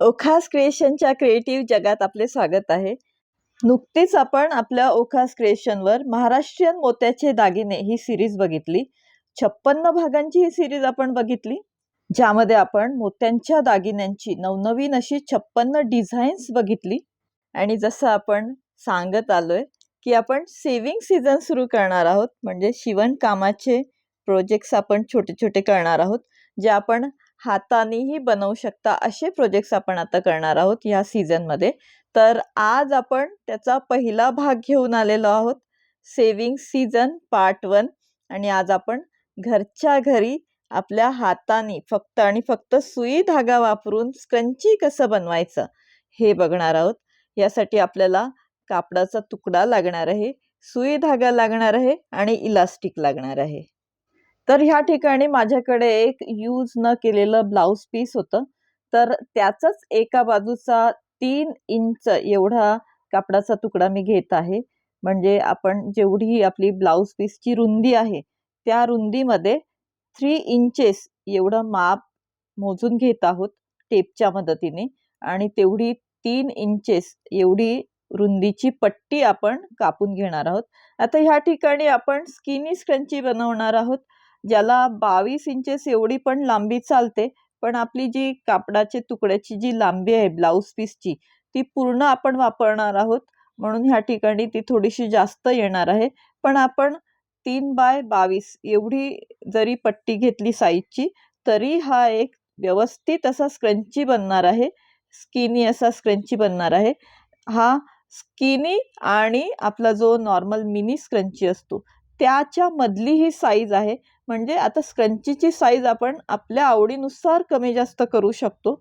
ओखास क्रिएशनच्या creative जगात आपले स्वागत आहे. नुकतीच आपण आपल्या ओखास क्रिएशनवर महाराष्ट्रीयन मोत्याचे दागिने ही सिरीज बघितली. 56 भागांची ही सिरीज आपण बघितली, ज्यामध्ये आपण मोत्यांच्या दागिन्यांची नवनवीन अशी 56 डिझाईन्स बघितली. आणि जसं आपण सांगत आलोय की आपण सेविंग सीझन सुरू करणार आहोत, म्हणजे शिवणकामाचे प्रोजेक्ट्स आपण छोटे छोटे करणार आहोत, जे आपण हातानेही बनवू शकता असे प्रोजेक्ट्स आपण आता करणार आहोत ह्या सीझनमध्ये. तर आज आपण त्याचा पहिला भाग घेऊन आलेलो आहोत, सेविंग सीझन पार्ट 1. आणि आज आपण घरच्या घरी आपल्या हाताने फक्त आणि फक्त सुई धागा वापरून स्कंची कसं बनवायचं हे बघणार आहोत. यासाठी आपल्याला कापडाचा तुकडा लागणार आहे, सुई धागा लागणार आहे आणि इलास्टिक लागणार आहे. तर ह्या ठिकाणी माझ्याकडे एक यूज न केलेलं ब्लाउज पीस होतं, तर त्याचाच एका बाजूचा 3 इंच एवढा कापडाचा तुकडा मी घेत आहे. म्हणजे आपण जेवढी आपली ब्लाउज पीसची रुंदी आहे त्या रुंदीमध्ये 3 इंचेस एवढं माप मोजून घेत आहोत टेपच्या मदतीने. आणि तेवढी 3 इंचेस एवढी रुंदीची पट्टी आपण कापून घेणार आहोत. आता ह्या ठिकाणी आपण स्किनी स्क्रंची बनवणार आहोत, ज्याला 22 इंचेस एवढी पण लांबी चालते. पण आपली जी कापडाच्या तुकड्याची जी लांबी आहे ब्लाउज पीसची, ती पूर्ण आपण वापरणार आहोत, म्हणून ह्या ठिकाणी ती थोडीशी जास्त येणार आहे. पण आपण 3x22 एवढी जरी पट्टी घेतली साईजची, तरी हा एक व्यवस्थित असा स्क्रंची बनणार आहे, स्किनी असा स्क्रंची बनणार आहे. हा स्किनी आणि आपला जो नॉर्मल मिनी स्क्रंची असतो त्याच्या मधली ही साईज आहे. म्हणजे आता स्क्रंचीची साईज आपण आपल्या आवडीनुसार कमी जास्त करू शकतो.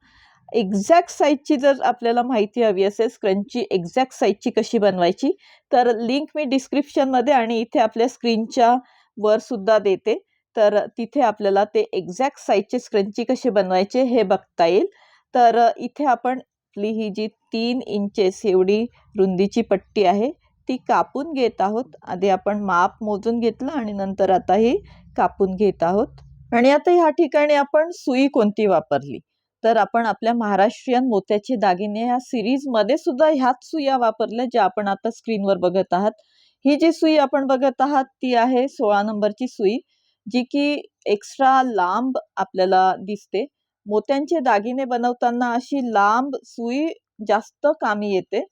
एक्झॅक्ट साईजची जर आपल्याला माहिती हवी असेल, स्क्रंची एक्झॅक्ट साईजची कशी बनवायची, तर लिंक मी डिस्क्रिप्शनमध्ये आणि इथे आपल्या स्क्रीनच्या वर सुद्धा देते. तर तिथे आपल्याला ते एक्झॅक्ट साईजचे स्क्रंची कशी बनवायचे हे बघता येईल. तर इथे आपण आपली ही जी 3 इंचेस एवढी रुंदीची पट्टी आहे ती कापून घेत आहोत. आधी आपण माप मोजून घेतलं आणि नंतर आता ही कापून घेत आहोत. आणि आता ह्या ठिकाणी आपण सुई कोणती वापरली, तर आपण आपल्या महाराष्ट्रीयन मोत्याचे दागिने ह्या सिरीज मध्ये सुद्धा ह्याच सुया वापरल्या, ज्या आपण आता स्क्रीनवर बघत आहात. ही जी सुई आपण बघत आहात ती आहे 16 नंबरची सुई, जी की एक्स्ट्रा लांब आपल्याला दिसते. मोत्यांचे दागिने बनवताना अशी लांब सुई जास्त कामी येते.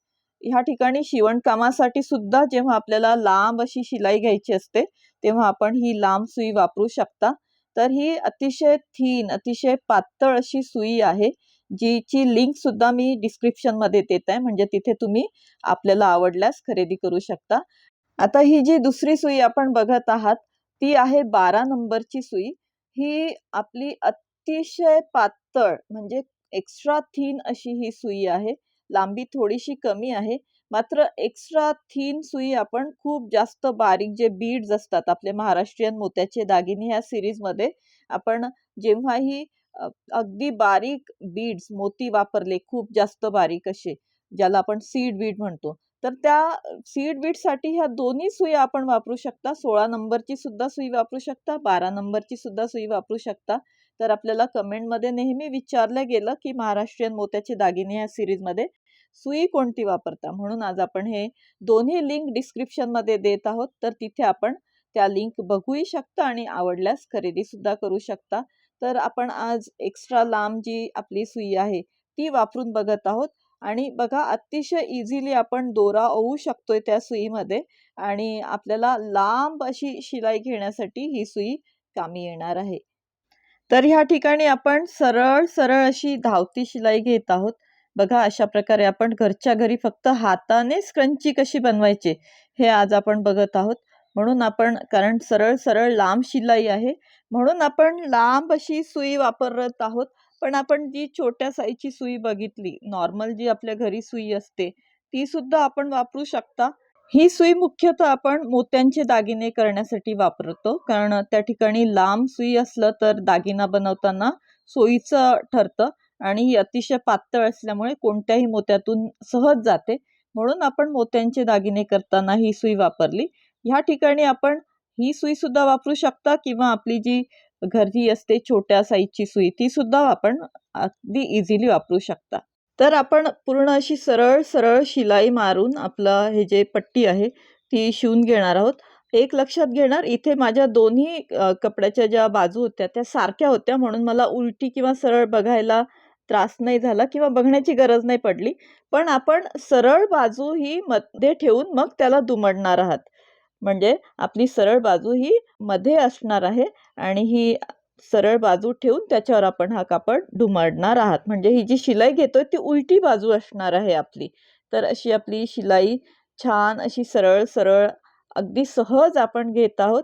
ह्या ठिकाणी शिवणकामासाठी सुद्धा जेव्हा आपल्याला लांब अशी शिलाई घ्यायची असते, तेव्हा आपण ही लांब सुई वापरू शकता. तर ही अतिशय थीन, अतिशय पातळ अशी सुई आहे, जीची लिंक सुद्धा मी डिस्क्रिप्शन मध्ये देत आहे, म्हणजे तिथे तुम्ही आपल्याला आवडल्यास खरेदी करू शकता. आता ही जी दुसरी सुई आपण बघत आहात ती आहे 12 नंबरची सुई. ही आपली अतिशय पातळ म्हणजे एक्स्ट्रा थीन अशी ही सुई आहे. लांबी थोडीशी कमी आहे, मात्र एक्स्ट्रा थीन सुई आपण खूप जास्त बारीक जे बीड्स असतात आपले महाराष्ट्रीयन मोत्याचे दागिने ह्या सिरीजमध्ये आपण जेव्हाही अगदी बारीक बीड्स मोती वापरले, खूप जास्त बारीक असे, ज्याला आपण सीड बीड म्हणतो, तर त्या सीड बीडसाठी ह्या दोन्ही सुई आपण वापरू शकता. 16 नंबरची सुद्धा सुई वापरू शकता, 12 नंबरची सुद्धा सुई वापरू शकता. तर आपल्याला कमेंटमध्ये नेहमी विचारलं गेलं की महाराष्ट्रीयन मोत्याचे दागिने ह्या सिरीजमध्ये सुई कोणती वापरता, म्हणून आज आपण हे दोन्ही लिंक डिस्क्रिप्शनमध्ये देत आहोत. तर तिथे आपण त्या लिंक बघूही शकता आणि आवडल्यास खरेदी सुद्धा करू शकता. तर आपण आज एक्स्ट्रा लांब जी आपली सुई आहे ती वापरून बघत आहोत. आणि बघा, अतिशय इझिली आपण दोरा ओवू शकतोय त्या सुईमध्ये, आणि आपल्याला लांब अशी शिलाई घेण्यासाठी ही सुई कामी येणार आहे. तर ह्या ठिकाणी आपण सरळ सरळ अशी धावती शिलाई घेत आहोत. बघा, अशा प्रकारे आपण घरच्या घरी फक्त हाताने स्क्रंची कशी बनवायची हे आज आपण बघत आहोत. म्हणून आपण, कारण सरळ सरळ लांब शिलाई आहे, म्हणून आपण लांब अशी सुई वापरत आहोत. पण आपण जी छोट्या साईजची सुई बघितली, नॉर्मल जी आपल्या घरी सुई असते, ती सुद्धा आपण वापरू शकता. ही सुई मुख्यतः आपण मोत्यांचे दागिने करण्यासाठी वापरतो, कारण त्या ठिकाणी लांब सुई असलं तर दागिना बनवताना सोयीचं ठरतं. आणि ही अतिशय पातळ असल्यामुळे कोणत्याही मोत्यातून सहज जाते, म्हणून आपण मोत्यांचे दागिने करताना ही सुई वापरली. ह्या ठिकाणी आपण ही सुई सुद्धा वापरू शकता, किंवा आपली जी घरी असते छोट्या साईजची सुई ती सुद्धा आपण अगदी इझिली वापरू शकता. तर आपण पूर्ण अशी सरळ सरळ शिलाई मारून आपलं हे जे पट्टी आहे ती शिवून घेणार आहोत. एक लक्षात घेणार, इथे माझ्या दोन्ही कपड्याच्या ज्या बाजू होत्या त्या सारख्या होत्या, म्हणून मला उलटी किंवा सरळ बघायला त्रास नाही झाला किंवा बघण्याची गरज नाही पडली. पण आपण सरळ बाजू ही मध्ये ठेवून मग त्याला दुमडणार आहात. म्हणजे आपली सरळ बाजू ही मध्ये असणार आहे आणि ही सरळ बाजू ठेवून त्याच्यावर आपण हा कापड दुमडणार आहात. म्हणजे ही जी शिलाई घेतोय ती उलटी बाजू असणार आहे आपली. तर अशी आपली शिलाई छान अशी सरळ सरळ अगदी सहज आपण घेत आहोत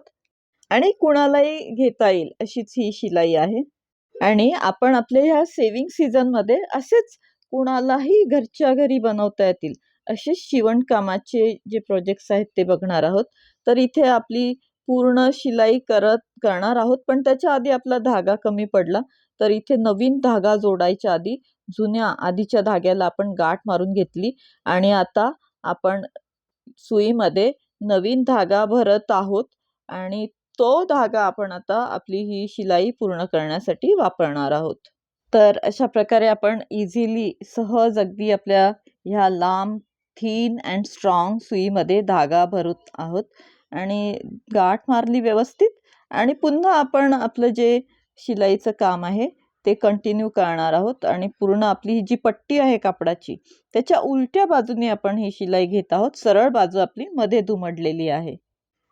आणि कुणालाही घेता येईल अशीच ही शिलाई आहे. आणि आपण आपल्या ह्या सेविंग सीझनमध्ये असेच कुणालाही घरच्या घरी बनवता येतील असे शिवणकामाचे जे प्रोजेक्ट्स आहेत ते बघणार आहोत. तर इथे आपली पूर्ण शिलाई करणार आहोत, पण त्याच्या आधी आपला धागा कमी पडला. तर इथे नवीन धागा जोडायच्या आधी जुन्या आधीच्या धाग्याला आपण गाठ मारून घेतली आणि आता आपण सुईमध्ये नवीन धागा भरत आहोत आणि तो धागा आपण आता आपली ही शिलाई पूर्ण करण्यासाठी वापरणार आहोत. तर अशा प्रकारे आपण इझिली सहज अगदी आपल्या ह्या लांब थीन अँड स्ट्रॉंग सुईमध्ये धागा भरत आहोत आणि गाठ मारली व्यवस्थित आणि पुन्हा आपण आपलं जे शिलाईचं काम आहे ते कंटिन्यू करणार आहोत आणि पूर्ण आपली ही जी पट्टी आहे कापडाची त्याच्या उलट्या बाजूने आपण ही शिलाई घेत आहोत. सरळ बाजू आपली मध्ये दुमडलेली आहे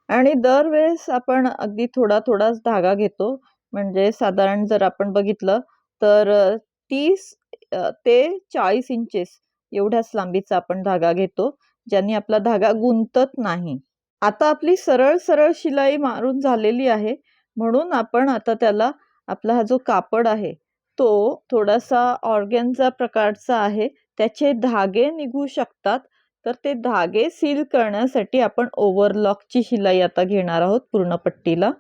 आणि दरवेळेस आपण अगदी थोडा थोडाच धागा घेतो. म्हणजे साधारण जर आपण बघितलं तर 30 ते 40 इंचेस एवढ्याच लांबीचा आपण धागा घेतो, ज्याने आपला धागा गुंतत नाही. आता आपली सरळ सरळ शिलाई मारून झालेली आहे, म्हणून आपण आता त्याला आपला हा जो कापड आहे तो थोडासा ऑर्गेन्झा प्रकारचा आहे, त्याचे धागे निघू शकतात. तर ते धागे सील करण्यासाठी आपण ओव्हरलॉकची शिलाई आता घेणार आहोत पूर्ण पट्टीला.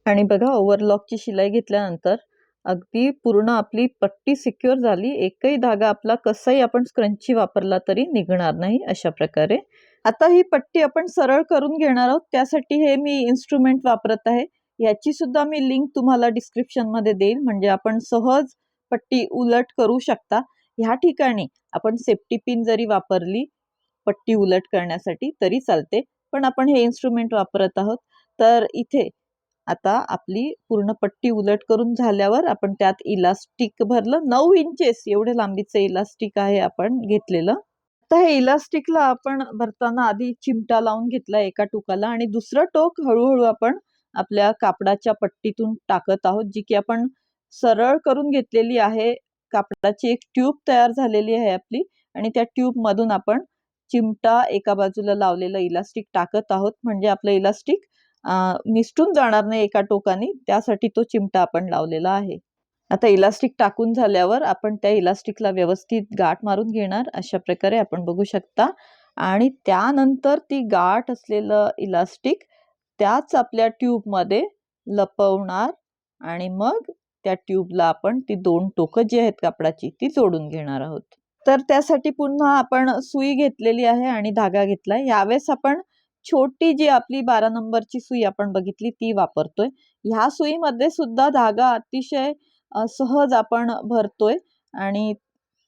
आणि बघा, ओव्हरलॉकची शिलाई घेतल्यानंतर अगदी पूर्ण आपली पट्टी सिक्युअर झाली. एकही धागा आपला कसाही आपण स्क्रंची वापरला तरी निघणार नाही अशा प्रकारे. आता ही पट्टी आपण सरळ करून घेणार आहोत. त्यासाठी हे मी इन्स्ट्रुमेंट वापरत आहे. याची सुद्धा मी लिंक तुम्हाला डिस्क्रिप्शनमध्ये देईल, म्हणजे आपण सहज पट्टी उलट करू शकता. ह्या ठिकाणी आपण सेफ्टी पिन जरी वापरली पट्टी उलट करण्यासाठी तरी चालते, पण आपण हे इन्स्ट्रुमेंट वापरत आहोत. तर इथे आता आपली पूर्ण पट्टी उलट करून झाल्यावर आपण त्यात इलास्टिक भरलं. 9 इंचेस एवढे लांबीचं इलास्टिक आहे आपण घेतलेलं. आता हे इलास्टिकला आपण भरताना आधी चिमटा लावून घेतला एका टोकाला आणि दुसरं टोक हळूहळू आपण आपल्या कापडाच्या पट्टीतून टाकत आहोत, जी की आपण सरळ करून घेतलेली आहे. कापडाची एक ट्यूब तयार झालेली आहे आपली आणि त्या ट्यूब मधून आपण चिमटा एका बाजूला लावलेलं इलास्टिक टाकत आहोत, म्हणजे आपलं इलास्टिक निसटून जाणार नाही एका टोकाने, त्यासाठी तो चिमटा आपण लावलेला आहे. आता इलास्टिक टाकून झाल्यावर आपण त्या इलास्टिकला व्यवस्थित गाठ मारून घेणार अशा प्रकारे आपण बघू शकता आणि त्यानंतर ती गाठ असलेलं इलास्टिक त्याच आपल्या ट्यूबमध्ये लपवणार आणि मग त्या ट्यूबला आपण ती 2 टोकं जी आहेत कापडाची ती जोडून घेणार आहोत. तर त्यासाठी पुन्हा आपण सुई घेतलेली आहे आणि धागा घेतलाय. यावेळेस आपण छोटी जी आपली 12 नंबरची सुई आपण बघितली ती वापरतोय. ह्या सुईमध्ये सुद्धा धागा अतिशय सहज आपण भरतोय आणि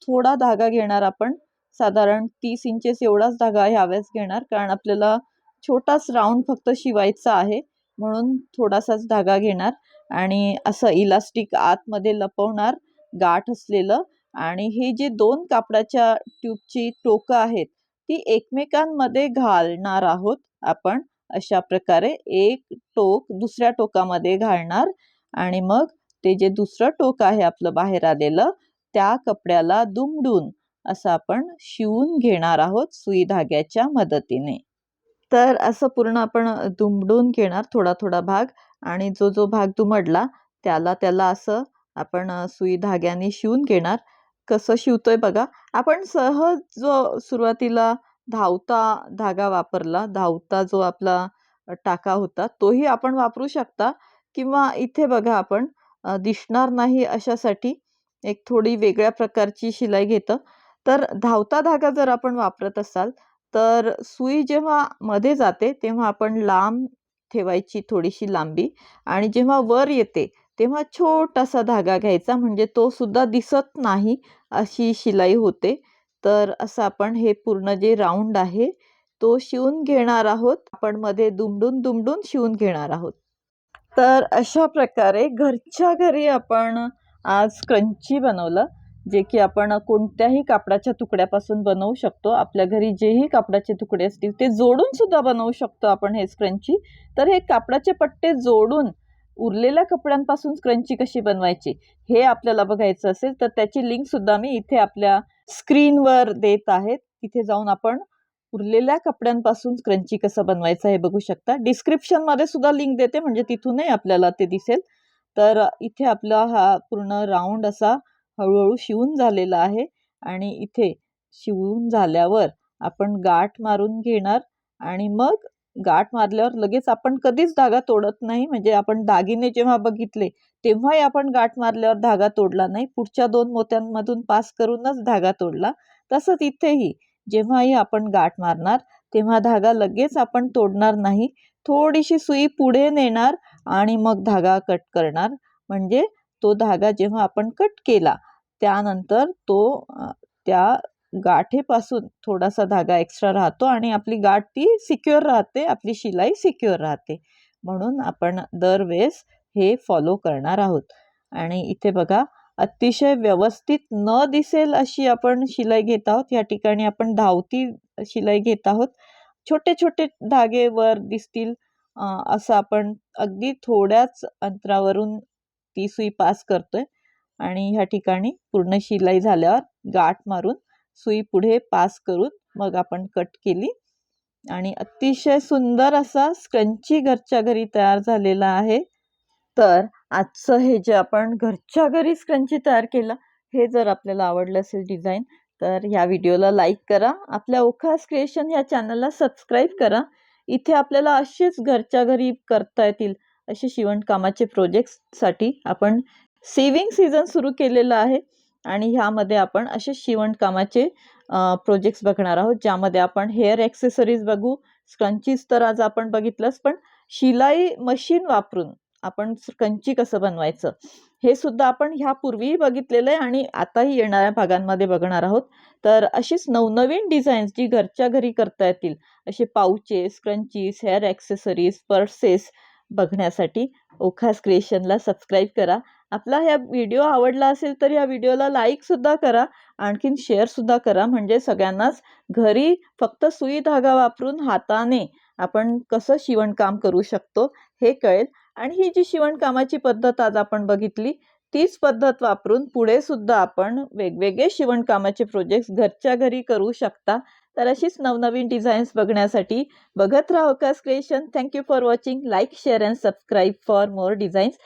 थोडा धागा घेणार आपण. साधारण 30 इंचेस एवढाच धागा ह्यावेळेस घेणार, कारण आपल्याला छोटाच राऊंड फक्त शिवायचा आहे, म्हणून थोडासाच धागा घेणार आणि असं इलास्टिक आतमध्ये लपवणार गाठ असलेलं आणि हे जे 2 कापडाच्या ट्यूबची टोकं आहेत ती एकमेकांमध्ये घालणार आहोत आपण. अशा प्रकारे एक टोक दुसऱ्या टोकामध्ये घालणार आणि मग ते जे दुसरं टोक आहे आपलं बाहेर आलेलं त्या कपड्याला दुमडून असं आपण शिवून घेणार आहोत सुई धाग्याच्या मदतीने. तर असं पूर्ण आपण दुमडून घेणार थोडा थोडा भाग आणि जो जो भाग दुमडला त्याला असं आपण सुई धाग्याने शिवून घेणार. कसं शिवतोय बघा. आपण सहज जो सुरुवातीला धावता धागा वापरला, धावता जो आपला टाका होता तोही आपण वापरू शकता किंवा इथे बघा आपण दिसणार नाही अशासाठी एक थोडी वेगळ्या प्रकारची शिलाई घेतं. तर धावता धागा जर आपण वापरत असाल तर सुई जेव्हा मध्ये जाते तेव्हा आपण लांब ठेवायची थोडीशी लांबी आणि जेव्हा वर येते तेव्हा छोटासा धागा घ्यायचा, म्हणजे तो सुद्धा दिसत नाही अशी शिलाई होते. तर असं आपण हे पूर्ण जे राऊंड आहे तो शिवून घेणार आहोत. आपण मध्ये दुमडून शिवून घेणार आहोत. तर अशा प्रकारे घरच्या घरी आपण आज स्क्रंची बनवलं, जे की आपण कोणत्याही कापडाच्या तुकड्यापासून बनवू शकतो. आपल्या घरी जेही कापडाचे तुकडे असतील ते जोडून सुद्धा बनवू शकतो आपण हे स्क्रंची. तर हे कापडाचे पट्टे जोडून उरलेल्या कपड्यांपासून स्क्रंची कशी बनवायची हे आपल्याला बघायचं असेल तर त्याची लिंक सुद्धा मी इथे आपल्या स्क्रीनवर देत आहे. तिथे जाऊन आपण उरलेल्या कपड्यांपासून स्क्रंची कसं बनवायचं हे बघू शकता. डिस्क्रिप्शन मध्ये सुद्धा लिंक देते, म्हणजे तिथूनही आपल्याला ते दिसेल. तर इथे आपला हा पूर्ण राऊंड असा हळूहळू शिवून झालेला आहे आणि इथे शिवून झाल्यावर आपण गाठ मारून घेणार आणि मग गाठ मारल्यावर लगेच आपण कधीच धागा तोडत नाही. म्हणजे आपण दागिने जेव्हा बघितले तेव्हाही आपण गाठ मारल्यावर धागा तोडला नाही, पुढच्या 2 मोत्यांमधून पास करूनच धागा तोडला. तसंच इथेही जेव्हाही आपण गाठ मारणार तेव्हा धागा लगेच आपण तोडणार नाही. थोडीशी सुई पुढे नेणार आणि मग धागा कट करणार. म्हणजे तो धागा जेव्हा आपण कट केला त्यानंतर तो त्या गाठेपासून थोडासा धागा एक्स्ट्रा राहतो आणि आपली गाठ ती सिक्युअर राहते, आपली शिलाई सिक्युअर राहते. म्हणून आपण दरवेळेस हे फॉलो करणार आहोत. आणि इथे बघा अतिशय व्यवस्थित न दिसेल अशी आपण शिलाई घेत आहोत. या ठिकाणी आपण धावती शिलाई घेत आहोत. छोटे छोटे धागे वर दिसतील असं आपण अगदी थोड्याच अंतरावरून ती सुई पास करतोय आणि ह्या ठिकाणी पूर्ण शिलाई झाल्यावर गाठ मारून सुई पुढे पास करून मग आपण कट केली आणि अतिशय सुंदर असा स्क्रंची घरच्या घरी तयार झालेला आहे. तर आजचं हे जे आपण घरच्या घरी स्क्रंची तयार केलं हे जर आपल्याला आवडलं असेल डिझाईन तर ह्या व्हिडिओला लाईक करा. आपल्या ओखास क्रिएशन ह्या चॅनलला सबस्क्राईब करा. इथे आपल्याला असेच घरच्या घरी करता येतील असे शिवणकामाचे प्रोजेक्ट्ससाठी आपण सेविंग सीझन सुरू केलेला आहे आणि ह्यामध्ये आपण असे शिवणकामाचे प्रोजेक्ट्स बघणार आहोत, ज्यामध्ये आपण हेअर ॲक्सेसरीज बघू. स्क्रंचीज तर आज आपण बघितलंच, पण शिलाई मशीन वापरून आपण स्क्रंची कसं बनवायचं हे सुद्धा आपण ह्यापूर्वीही बघितलेलं आहे आणि आताही येणाऱ्या भागांमध्ये बघणार आहोत. तर अशीच नवनवीन डिझाईन्स जी घरच्या घरी करता येतील असे pouches, scrunchies, hair accessories, purses बघण्यासाठी ओखास क्रिएशनला सबस्क्राईब करा. आपला ह्या व्हिडिओ आवडला असेल तर या व्हिडिओला लाईक सुद्धा करा, आणखीन शेअर सुद्धा करा. म्हणजे सगळ्यांनाच घरी फक्त सुई धागा वापरून हाताने आपण कसं शिवणकाम करू शकतो हे कळेल. आणि ही जी शिवणकामाची पद्धत आज आपण बघितली तीच पद्धत वापरून पुढे सुद्धा आपण वेगवेगळे शिवणकामाचे प्रोजेक्ट्स घरच्या घरी करू शकता. तर अशीच नवनवीन डिझाईन्स बघण्यासाठी बघत राहा ओखास creation. Thank you for watching. Like, share and subscribe for more designs.